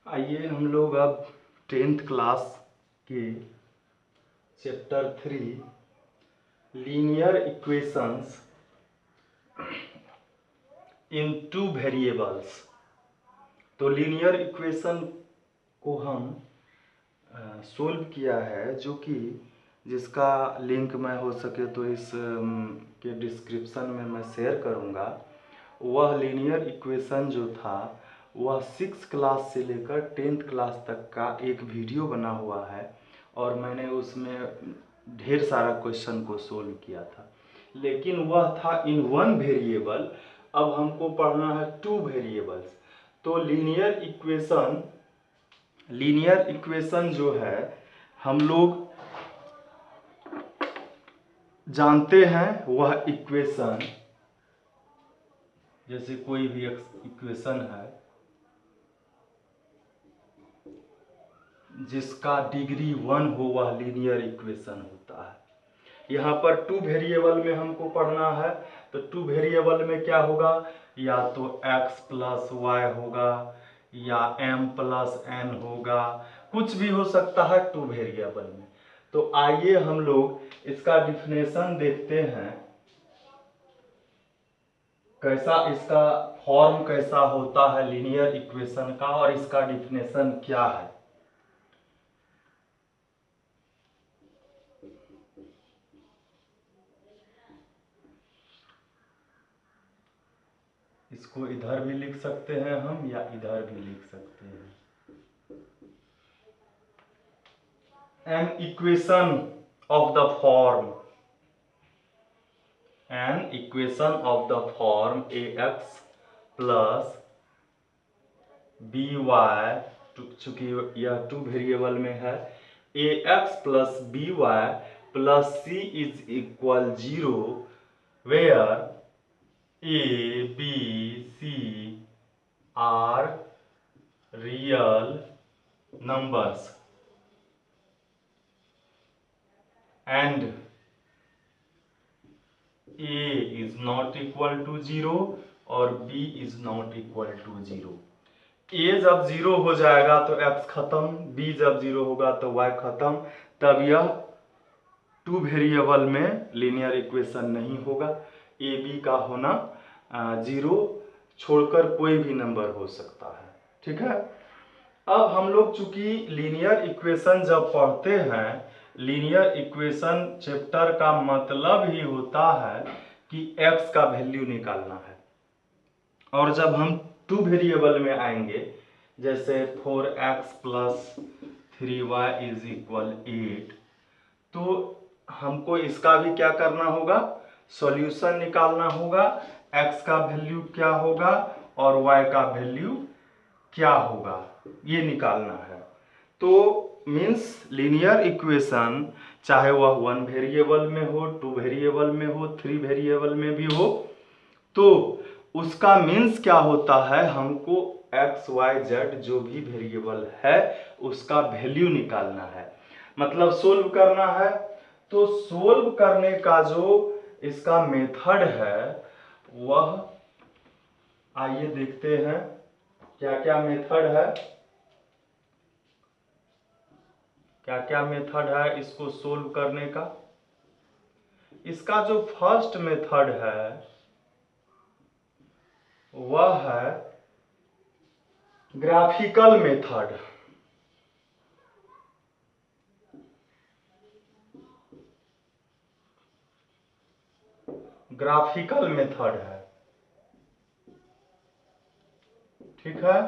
आइए हम लोग अब 10th क्लास के चैप्टर 3 लीनियर इक्वेशंस इन टू वेरिएबल्स। तो लीनियर इक्वेशन को हम सोल्व किया है, जो कि जिसका लिंक मैं हो सके तो इस के डिस्क्रिप्शन में मैं शेयर करूँगा। वह लीनियर इक्वेशन जो था वह 6 क्लास से लेकर 10th क्लास तक का एक वीडियो बना हुआ है और मैंने उसमें ढेर सारा क्वेश्चन को सोल्व किया था, लेकिन वह था इन वन वेरिएबल। अब हमको पढ़ना है टू वेरिएबल्स। तो लीनियर इक्वेशन जो है हम लोग जानते हैं, वह इक्वेशन जैसे कोई भी इक्वेशन है जिसका डिग्री 1 हो वह लीनियर इक्वेशन होता है। यहाँ पर टू वेरिएबल में हमको पढ़ना है, तो टू वेरिएबल में क्या होगा, या तो x प्लस वाई होगा या m प्लस n होगा, कुछ भी हो सकता है टू वेरिएबल में। तो आइए हम लोग इसका डिफिनेशन देखते हैं, कैसा इसका फॉर्म कैसा होता है लीनियर इक्वेशन का और इसका डिफिनेशन क्या है। इसको इधर भी लिख सकते हैं हम या इधर भी लिख सकते हैं। An equation of the form ax plus by, चूंकि यह टू वेरिएबल में है, ax plus by plus c is equal 0 where a b c are real numbers and a is not equal to 0 और b is not equal to 0। a जब 0 हो जाएगा तो x खत्म, b जब 0 होगा तो y खत्म, तब यह टू वेरिएबल में लीनियर इक्वेशन नहीं होगा। a b का होना 0 छोड़कर कोई भी नंबर हो सकता है, ठीक है। अब हम लोग चूंकि लीनियर इक्वेशन जब पढ़ते हैं, लीनियर इक्वेशन चैप्टर का मतलब ही होता है कि x का वैल्यू निकालना है। और जब हम टू वेरिएबल में आएंगे, जैसे 4x plus 3y is equal 8, तो हमको इसका भी क्या करना होगा, सॉल्यूशन निकालना होगा। x का वैल्यू क्या होगा और y का वैल्यू क्या होगा, ये निकालना है। तो मीन्स लीनियर इक्वेशन चाहे वह वन वेरिएबल में हो, टू वेरिएबल में हो, थ्री वेरिएबल में भी हो, तो उसका मीन्स क्या होता है, हमको एक्स वाई जेड जो भी वेरिएबल है उसका वैल्यू निकालना है, मतलब सोल्व करना है। तो सोल्व करने का जो इसका मेथड है वह आइए देखते हैं क्या क्या मेथड है, क्या क्या मेथड है इसको सोल्व करने का। इसका जो फर्स्ट मेथड है वह है ग्राफिकल मेथड। ग्राफिकल मेथड है, ठीक है।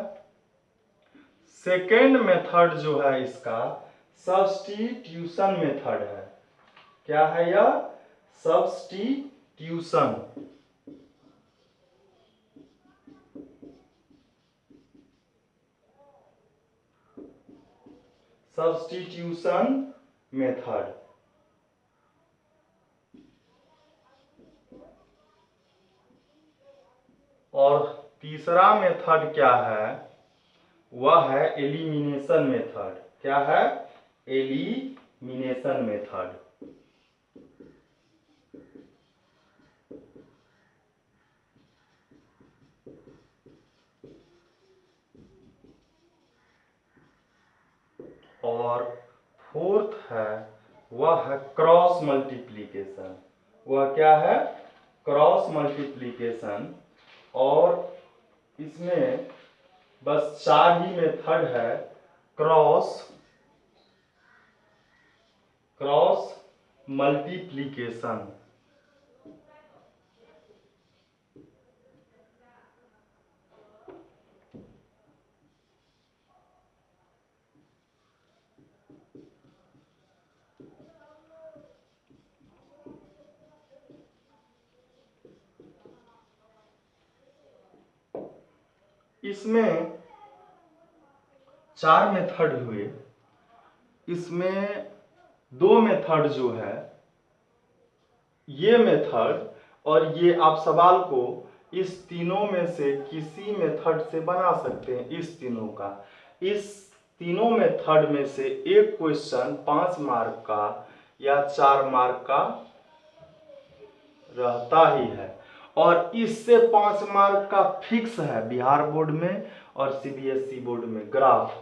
सेकेंड मेथड जो है इसका सब्स्टिट्यूशन मेथड है। क्या है यह, सब्स्टिट्यूशन। Substitution method. और तीसरा मेथड क्या है, वह है एलिमिनेशन मेथड। क्या है, एलिमिनेशन मेथड। और फोर्थ है वह है क्रॉस मल्टीप्लीकेशन। वह क्या है? Cross multiplication. और इसमें बस 4 ही मेथड है। क्रॉस मल्टीप्लीकेशन, इसमें 4 मेथड हुए। इसमें 2 मेथड जो है, ये मेथड और ये आप सवाल को इस तीनों में से किसी मेथड से बना सकते हैं। इस तीनों मेथड में से एक क्वेश्चन 5 मार्क का या 4 मार्क का रहता ही है। और इससे 5 मार्क का फिक्स है बिहार बोर्ड में और सीबीएसई बोर्ड में ग्राफ।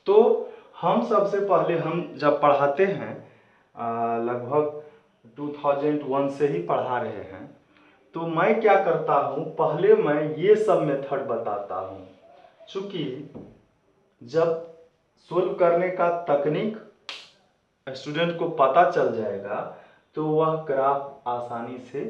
तो हम सबसे पहले हम जब पढ़ाते हैं लगभग 2001 से ही पढ़ा रहे हैं, तो मैं क्या करता हूँ, पहले मैं ये सब मेथड बताता हूँ। चूंकि जब सोल्व करने का तकनीक स्टूडेंट को पता चल जाएगा तो वह ग्राफ आसानी से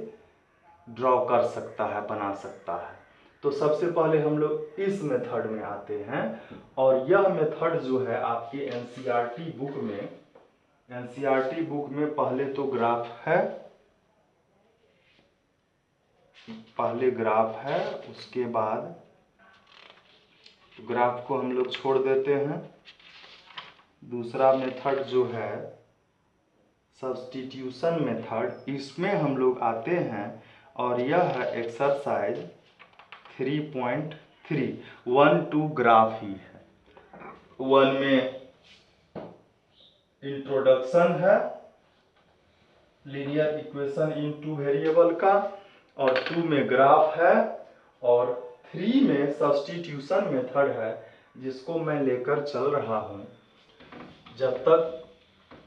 ड्रॉ कर सकता है, बना सकता है। तो सबसे पहले हम लोग इस मेथड में आते हैं। और यह मेथड जो है आपकी एनसीईआरटी बुक में पहले तो ग्राफ है, उसके बाद ग्राफ को हम लोग छोड़ देते हैं। दूसरा मेथड जो है सब्स्टिट्यूशन मेथड, इसमें हम लोग आते हैं और यह है एक्सरसाइज 3.3 1 2 ग्राफ ही है। 1 में इंट्रोडक्शन है लीनियर इक्वेशन इन 2 वेरिएबल का, और 2 में ग्राफ है, और 3 में सब्स्टिट्यूशन मेथड है जिसको मैं लेकर चल रहा हूँ। जब तक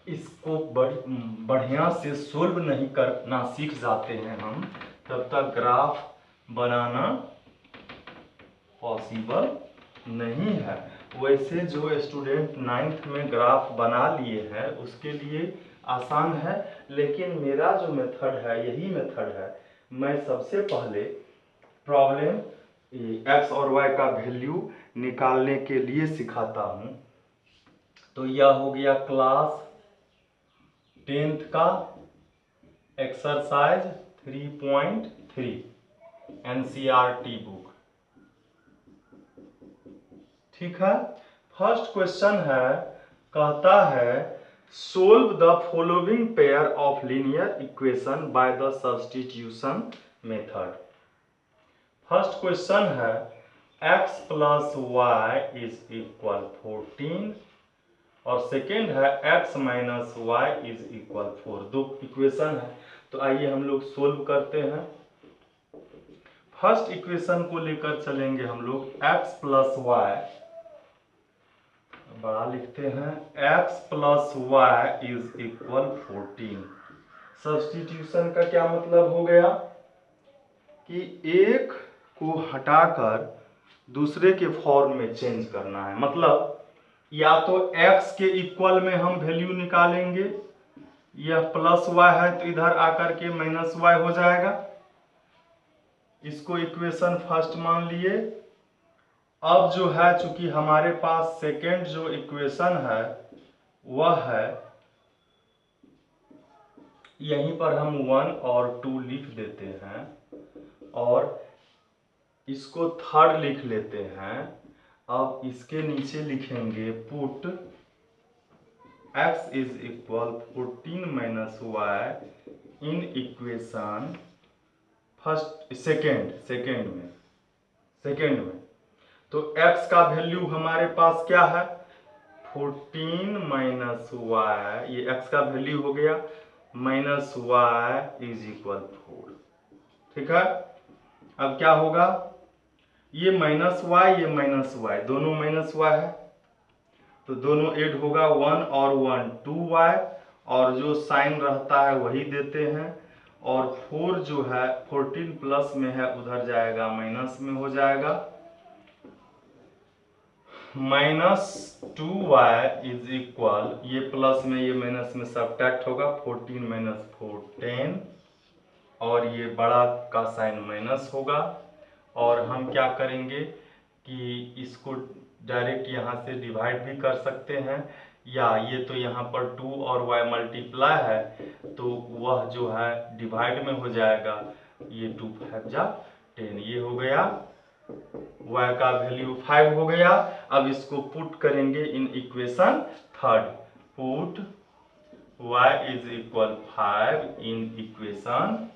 इसको बढ़िया से सोल्व नहीं करना सीख जाते हैं हम, तब तक ग्राफ बनाना पॉसिबल नहीं है। वैसे जो स्टूडेंट 9th में ग्राफ बना लिए हैं उसके लिए आसान है, लेकिन मेरा जो मेथड है यही मेथड है। मैं सबसे पहले प्रॉब्लम एक्स और वाई का वैल्यू निकालने के लिए सिखाता हूँ। तो यह हो गया क्लास 10th का एक्सरसाइज 3.3 एनसीईआरटी बुक। ठीक है। फर्स्ट क्वेश्चन है, कहता है solve the following pair of linear equation by the substitution method. First question है x plus y is equal 14 और सेकेंड है x minus y is equal 4। 2 equation है, तो आइए हम लोग सोल्व करते हैं। फर्स्ट इक्वेशन को लेकर चलेंगे हम लोग, x प्लस वाई, बड़ा लिखते हैं, x plus y is equal 14। Substitution का क्या मतलब हो गया कि एक को हटाकर दूसरे के फॉर्म में चेंज करना है। मतलब या तो x के इक्वल में हम वैल्यू निकालेंगे, यह प्लस वाई है तो इधर आकर के माइनस वाई हो जाएगा। इसको इक्वेशन फर्स्ट मान लिए। अब जो है चूंकि हमारे पास सेकेंड जो इक्वेशन है वह है, यहीं पर हम 1 और 2 लिख देते हैं और इसको थर्ड लिख लेते हैं। अब इसके नीचे लिखेंगे put x is equal 14 minus y in equation first second में। तो x का वैल्यू हमारे पास क्या है, 14 माइनस वाई, ये x का वैल्यू हो गया, माइनस वाई इज इक्वल 4। ठीक है। अब क्या होगा, ये माइनस वाई दोनों माइनस वाई है, तो दोनों ऐड होगा 1 और 1 2y, और जो साइन रहता है वही देते हैं, और 4 जो है 14 प्लस में है उधर जाएगा माइनस में हो जाएगा, -2y इज इक्वल, ये प्लस में ये माइनस में सब्ट्रैक्ट होगा, 14 माइनस 4 10, और ये बड़ा का साइन माइनस होगा। और हम क्या करेंगे कि इसको डायरेक्ट यहाँ से डिवाइड भी कर सकते हैं, या ये तो यहाँ पर 2 और y मल्टीप्लाई है तो वह जो है डिवाइड में हो जाएगा, ये 2 5 जा 10, ये हो गया y का वैल्यू 5 हो गया। अब इसको पुट करेंगे in equation third, put y is equal 5 in equation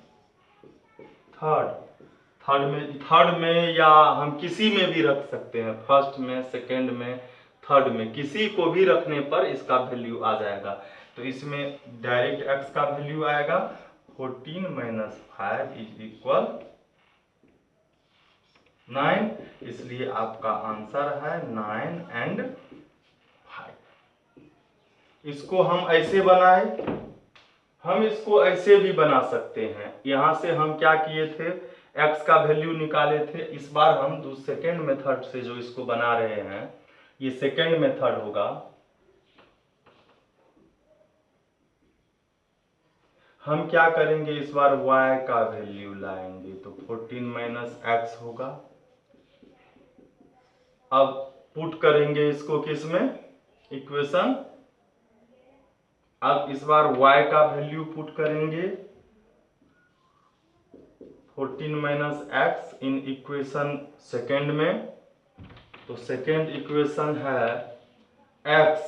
third में या हम किसी में भी रख सकते हैं, फर्स्ट में, सेकंड में, थर्ड में, किसी को भी रखने पर इसका वैल्यू आ जाएगा। तो इसमें डायरेक्ट x का वैल्यू आएगा 14 माइनस 5 इज इक्वल 9, इसलिए आपका आंसर है 9 एंड 5। इसको हम ऐसे बनाए, हम इसको ऐसे भी बना सकते हैं। यहां से हम क्या किए थे, x का वैल्यू निकाले थे, इस बार हम सेकेंड मेथड से जो इसको बना रहे हैं, ये सेकेंड मेथड होगा। हम क्या करेंगे, इस बार y का वैल्यू लाएंगे, तो 14 माइनस x होगा। अब पुट करेंगे इसको किस में, इक्वेशन, अब इस बार y का वैल्यू पुट करेंगे 14 माइनस x इन इक्वेशन सेकेंड में, तो सेकेंड इक्वेशन है x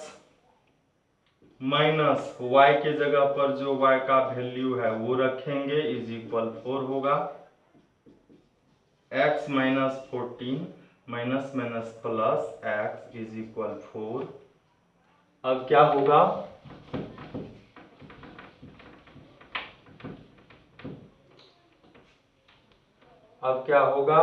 माइनस y के जगह पर जो y का वैल्यू है वो रखेंगे, इज इक्वल 4 होगा, x minus 14 minus minus plus x is equal 4। अब क्या होगा, अब क्या होगा,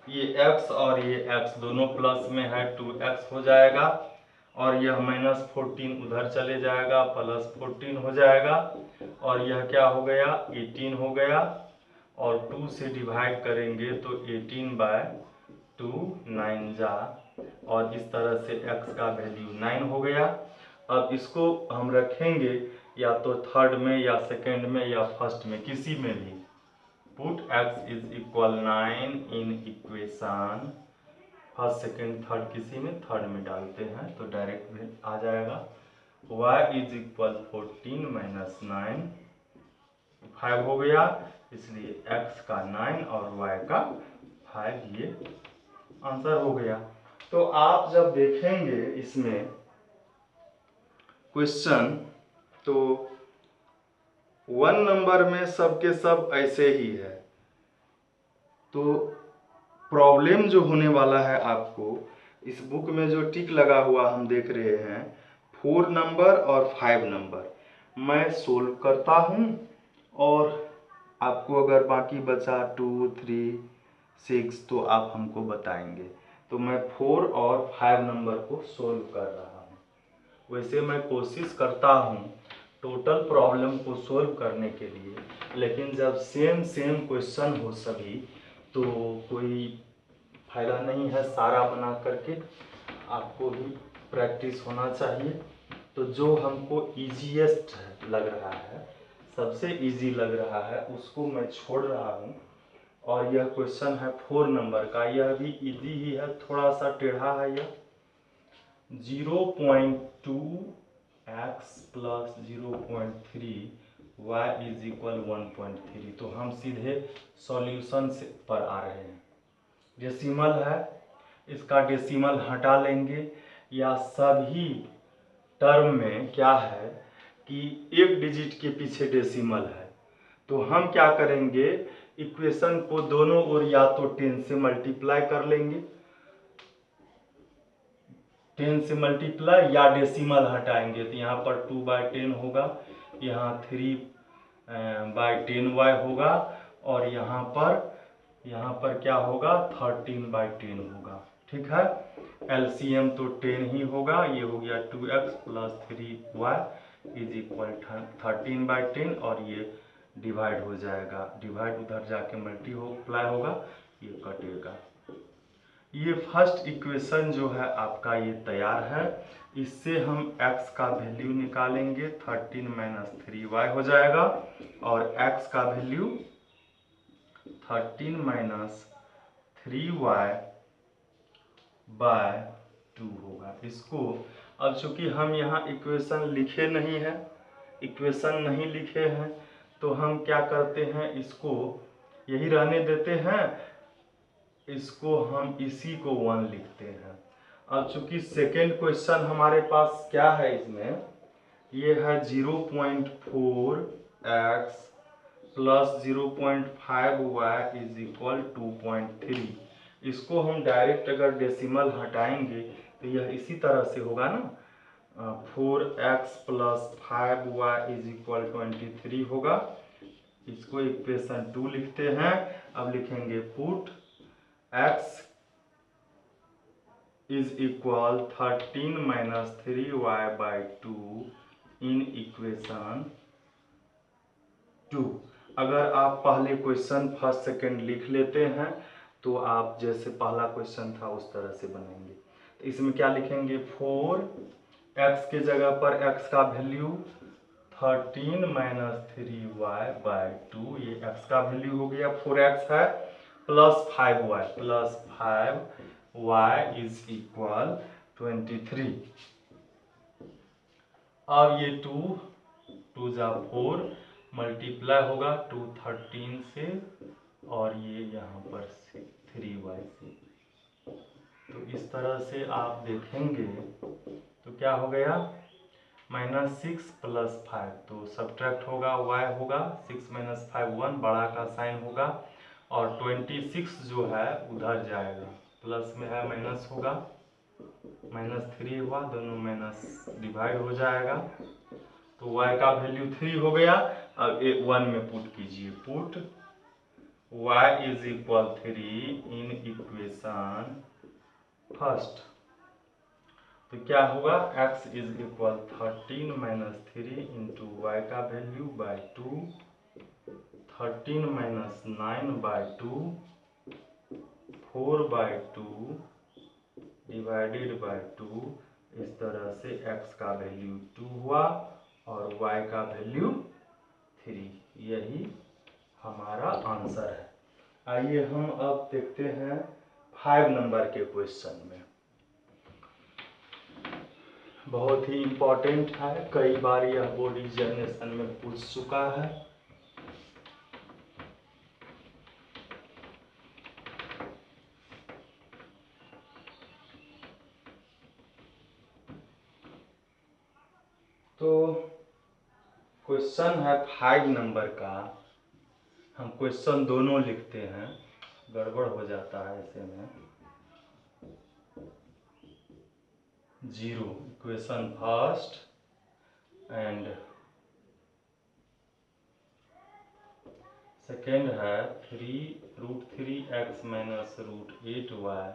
ये x और ये x दोनों प्लस में है, 2x हो जाएगा, और यह माइनस 14 उधर चले जाएगा, प्लस 14 हो जाएगा, और यह क्या हो गया 18 हो गया, और 2 से डिवाइड करेंगे तो 18/2 9 जा, और इस तरह से x का वैल्यू 9 हो गया। अब इसको हम रखेंगे या तो थर्ड में या सेकेंड में या फर्स्ट में, किसी में भी, put x is equal 9 in equation first second third, किसी में थर्ड में डालते हैं तो डायरेक्ट आ जाएगा, y इज इक्वल 14 माइनस 9 5 हो गया, इसलिए x का 9 और y का 5, ये आंसर हो गया। तो आप जब देखेंगे इसमें क्वेश्चन, तो 1 नंबर में सबके सब ऐसे ही है, तो प्रॉब्लम जो होने वाला है आपको, इस बुक में जो टिक लगा हुआ हम देख रहे हैं 4 नंबर और 5 नंबर, मैं सोल्व करता हूं, और आपको अगर बाकी बचा 2 3 6 तो आप हमको बताएंगे। तो मैं 4 और 5 नंबर को सोल्व कर रहा हूं। वैसे मैं कोशिश करता हूं टोटल प्रॉब्लम को सोल्व करने के लिए, लेकिन जब सेम क्वेश्चन हो सभी तो कोई फायदा नहीं है सारा बना करके, आपको भी प्रैक्टिस होना चाहिए। तो जो हमको इजीएस्ट लग रहा है, सबसे इजी लग रहा है, उसको मैं छोड़ रहा हूँ। और यह क्वेश्चन है 4 नंबर का, यह भी इजी ही है, थोड़ा सा टेढ़ा है यह। 0.2x plus 0.3 y is equal 1.3, तो हम सीधे सॉल्यूशन पर आ रहे हैं। डेसिमल है, इसका डेसिमल हटा लेंगे, या सभी टर्म में क्या है कि एक डिजिट के पीछे डेसिमल है, तो हम क्या करेंगे, इक्वेशन को दोनों ओर या तो 10 से मल्टीप्लाई कर लेंगे, 10 से मल्टीप्लाई, या डेसिमल हटाएंगे, तो यहाँ पर 2/10 होगा, यहाँ 3/10y होगा, और यहाँ पर क्या होगा 13/10 होगा। ठीक है। एलसीएम तो 10 ही होगा, ये हो गया 2x plus 3y is equal 13/10 और ये डिवाइड हो जाएगा, डिवाइड उधर जाके मल्टीप्लाई होगा, ये कटेगा। ये फर्स्ट इक्वेशन जो है आपका ये तैयार है। इससे हम x का वैल्यू निकालेंगे, 13 माइनस 3y हो जाएगा और x का वैल्यू 13 माइनस 3y बाय 2 होगा। इसको अब चूंकि हम यहाँ इक्वेशन लिखे नहीं है, इक्वेशन नहीं लिखे हैं, तो हम क्या करते हैं, इसको यही रहने देते हैं, इसको हम इसी को 1 लिखते हैं। अब चूंकि सेकेंड क्वेश्चन हमारे पास क्या है, इसमें ये है 0.4x plus 0.5y is equal 2.3। इसको हम डायरेक्ट अगर डेसिमल हटाएंगे तो यह इसी तरह से होगा ना, 4x plus 5y is equal 23 होगा। इसको इक्वेशन 2 लिखते हैं। अब लिखेंगे put x is equal 13 minus 3y by 2 in equation 2। अगर आप पहले क्वेश्चन फर्स्ट सेकंड लिख लेते हैं तो आप जैसे पहला क्वेश्चन था उस तरह से बनेंगे। तो इसमें क्या लिखेंगे, 4x के जगह पर x का वैल्यू 13 माइनस 3y बाई 2, ये x का वैल्यू हो गया 4x है, प्लस 5y इज इक्वल 23। अब ये 2 जा 4 मल्टीप्लाई होगा 2 13 से और ये यहाँ पर 3y से। तो इस तरह से आप देखेंगे तो क्या हो गया, -6 प्लस 5, तो सब्ट्रैक्ट होगा y होगा 6 माइनस 5 1, बड़ा का साइन होगा और 26 जो है उधर जाएगा, प्लस में है माइनस होगा, -3 हुआ, दोनों माइनस डिवाइड हो जाएगा, तो y का वैल्यू 3 हो गया। अब 1 में पुट कीजिए, put y is equal 3 in equation first, तो क्या होगा, x is equal 13 minus 3 into y का value by 2, 13 minus 9 by 2, 4 by 2 divided by 2। इस तरह से x का वैल्यू 2 हुआ और y का वैल्यू 3। यही हमारा आंसर है। आइए हम अब देखते हैं 5 नंबर के क्वेश्चन में। बहुत ही इम्पोर्टेंट है, कई बार यह बोर्ड एग्जामिनेशन में पूछ चुका है। तो क्वेश्चन है 5 नंबर का, हम क्वेश्चन दोनों लिखते हैं, गड़बड़ हो जाता है ऐसे में। 0 इक्वेशन फर्स्ट एंड सेकेंड है 3√3x minus √8y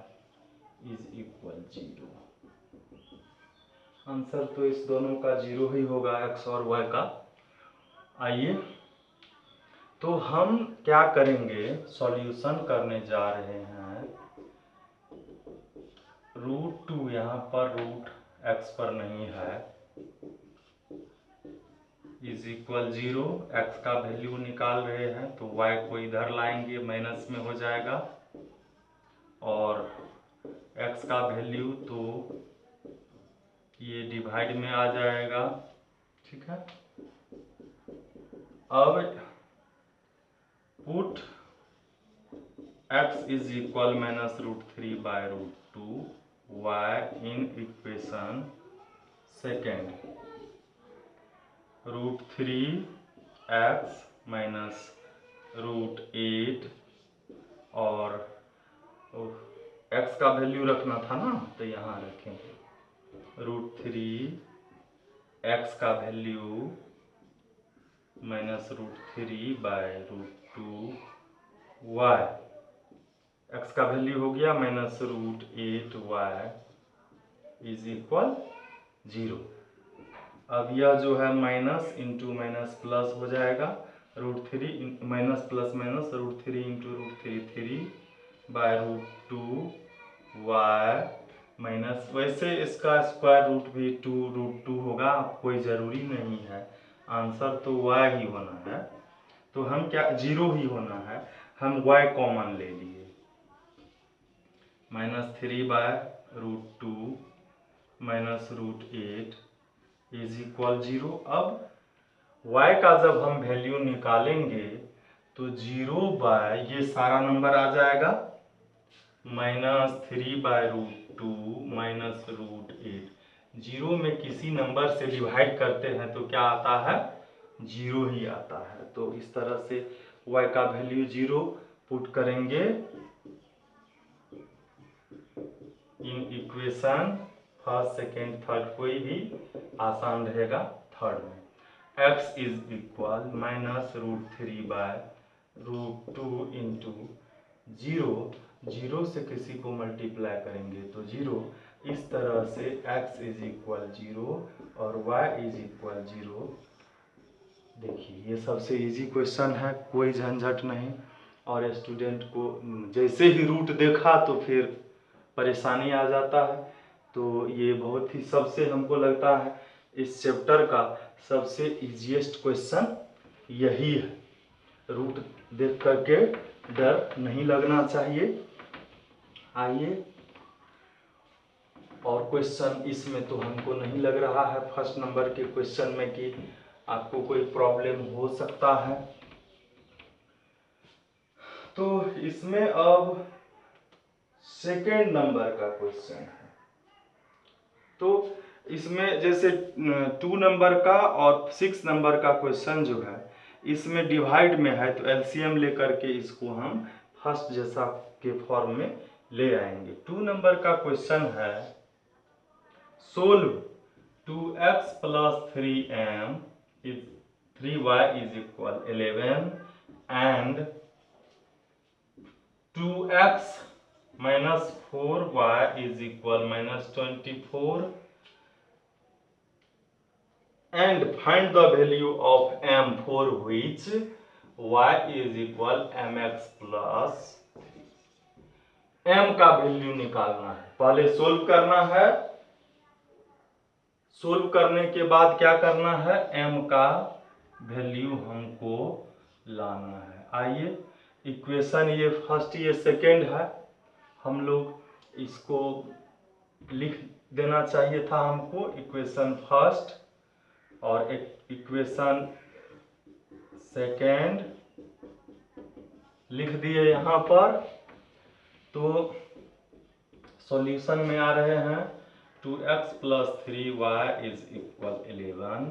is equal 0। Answer तो इस दोनों का 0 ही होगा, x और y का। आइए तो हम क्या करेंगे, सॉल्यूशन करने जा रहे हैं। √2 यहाँ पर √x पर नहीं है, इज इक्वल 0। x का वैल्यू निकाल रहे हैं तो y को इधर लाएंगे, माइनस में हो जाएगा और x का वैल्यू तो ये डिवाइड में आ जाएगा, ठीक है। अब put x is equal -√3 by √2 y in equation second, √3x minus √8 और x का वैल्यू रखना था ना, तो यहाँ रखेंगे √3x का वैल्यू -√3 बाय √2 y x का वैल्यू हो गया -√8y इज इक्वल 0। अब यह जो है माइनस इंटू माइनस प्लस हो जाएगा, √3 minus plus minus √3 into √3 3/√2y minus, वैसे इसका स्क्वायर रूट भी √2 होगा, कोई ज़रूरी नहीं है, आंसर तो y ही होना है। तो हम क्या 0 ही होना है, हम y कॉमन ले लिए, -3/√2 माइनस √8 इज इक्वल 0। अब y का जब हम वैल्यू निकालेंगे तो 0 ये सारा नंबर आ जाएगा -3/√2 माइनस √8। 0 में किसी नंबर से डिवाइड करते हैं तो क्या आता है, 0 ही आता है। तो इस तरह से y का वैल्यू 0 पुट करेंगे इन इक्वेशन फर्स्ट सेकेंड थर्ड, कोई भी आसान रहेगा थर्ड में। x इज इक्वल -√3/√2 इंटू 0 से किसी को मल्टीप्लाई करेंगे तो 0। इस तरह से x इज इक्वल 0 और y इज इक्वल 0। देखिए ये सबसे इजी क्वेश्चन है, कोई झंझट नहीं, और स्टूडेंट को जैसे ही रूट देखा तो फिर परेशानी आ जाता है। तो ये बहुत ही सबसे हमको लगता है इस चैप्टर का सबसे इजीएस्ट क्वेश्चन यही है। रूट देख करके डर नहीं लगना चाहिए। आइए, और क्वेश्चन इसमें तो हमको नहीं लग रहा है फर्स्ट नंबर के क्वेश्चन में कि आपको कोई प्रॉब्लम हो सकता है। तो इसमें अब सेकेंड नंबर का क्वेश्चन है। तो इसमें जैसे 2 नंबर का और 6 नंबर का क्वेश्चन जो है इसमें डिवाइड में है, तो एलसीएम लेकर के इसको हम फर्स्ट जैसा के फॉर्म में ले आएंगे। 2 नंबर का क्वेश्चन है, solve 2x + 3m is 3y is equal 11 and 2x - 4y is equal -24 and find the value of m for which y is equal mx plus m का वैल्यू निकालना है। पहले सोल्व करना है, सोल्व करने के बाद क्या करना है, m का वैल्यू हमको लाना है। आइए, इक्वेशन ये फर्स्ट ये सेकेंड है, हम लोग इसको लिख देना चाहिए था हमको, इक्वेशन फर्स्ट और इक्वेशन सेकेंड लिख दिए यहाँ पर। तो सॉल्यूशन में आ रहे हैं 2x + 3y is equal 11,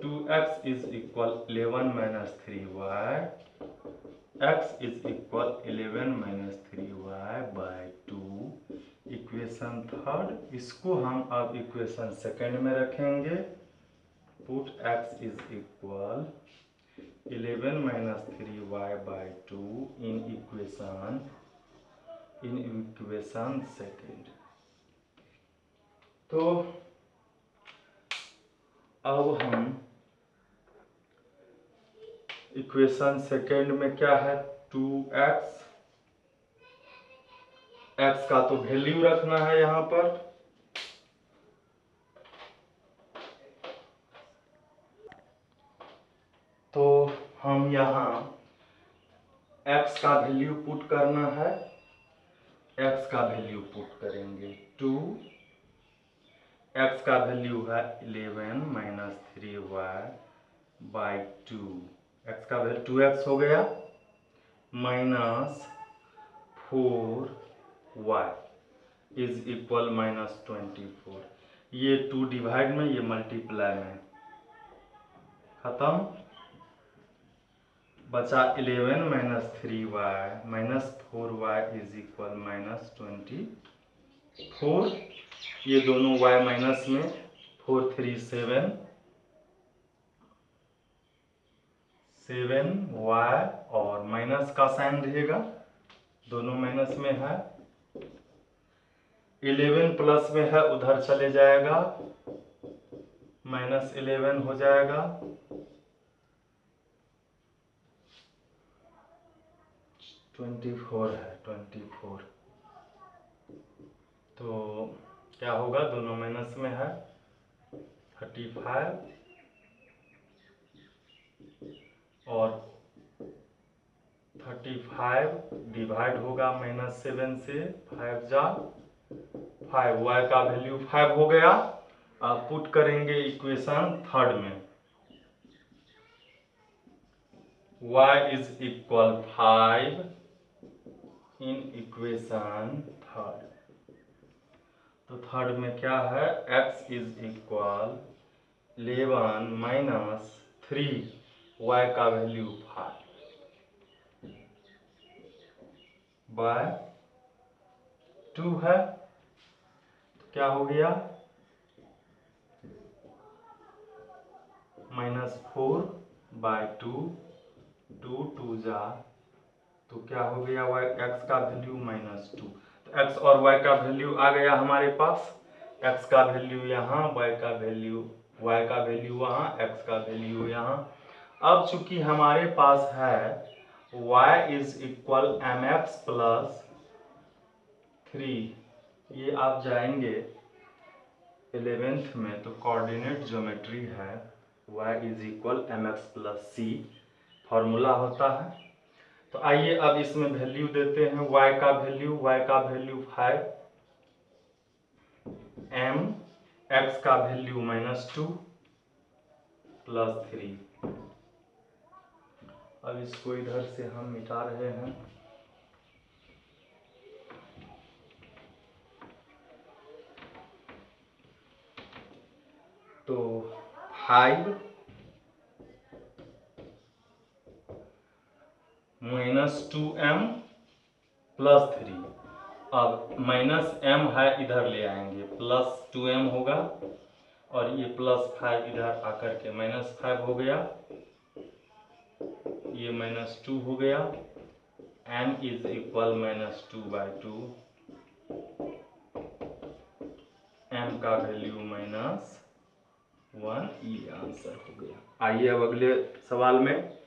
2x is equal 11 - 3y, x is equal 11 - 3y by 2। Equation third, इसको हम अब इक्वेशन सेकेंड में रखेंगे। Put x is equal 11 - 3y by 2 in equation second. तो अब हम इक्वेशन सेकेंड में क्या है, 2x, x का तो वैल्यू रखना है यहाँ पर, तो हम यहाँ x का वैल्यू पुट करना है, x का वैल्यू पुट करेंगे 2, x का वैल्यू है 11 - 3y by 2, x का वैल्यू 2x हो गया -4y इज इक्वल -24। ये 2 डिवाइड में, ये मल्टीप्लाई में, खत्म, बचा 11 - 3y -4y इज इक्वल -24। ये दोनों y माइनस में, 4 3 7 7y और माइनस का साइन रहेगा, दोनों माइनस में है। 11 प्लस में है, उधर चले जाएगा, -11 हो जाएगा। 24 है, 24 तो क्या होगा, दोनों माइनस में है। 35 और 35 डिवाइड होगा -7 से, 5 जा 5, y का वैल्यू 5 हो गया। अब पुट करेंगे इक्वेशन थर्ड में, y is equal 5 in equation third. तो थर्ड में क्या है, x is equal 11 minus 3, y का वैल्यू 5 बाय 2 है। तो क्या हो गया, -4 बाय 2, 2 2 जा, तो क्या हो गया, y x का वैल्यू -2। तो x और y का वैल्यू आ गया हमारे पास, x का वैल्यू यहाँ, y का वैल्यू वहाँ, x का वैल्यू यहाँ। अब चूंकि हमारे पास है y is equal mx plus 3, ये आप जाएंगे 11th में तो कोऑर्डिनेट ज्योमेट्री है, y is equal mx plus c formula होता है। तो आइए अब इसमें वैल्यू देते हैं, y का वैल्यू 5, m x का वैल्यू -2 प्लस 3। अब इसको इधर से हम मिटा रहे हैं। तो 5 -2m प्लस 3, अब -m है इधर ले आएंगे, +2m होगा, और ये +5 इधर आकर के -5 हो गया, ये -2 हो गया। m इज इक्वल -2/2, m का वैल्यू -1, ये आंसर हो गया। आइए अब अगले सवाल में।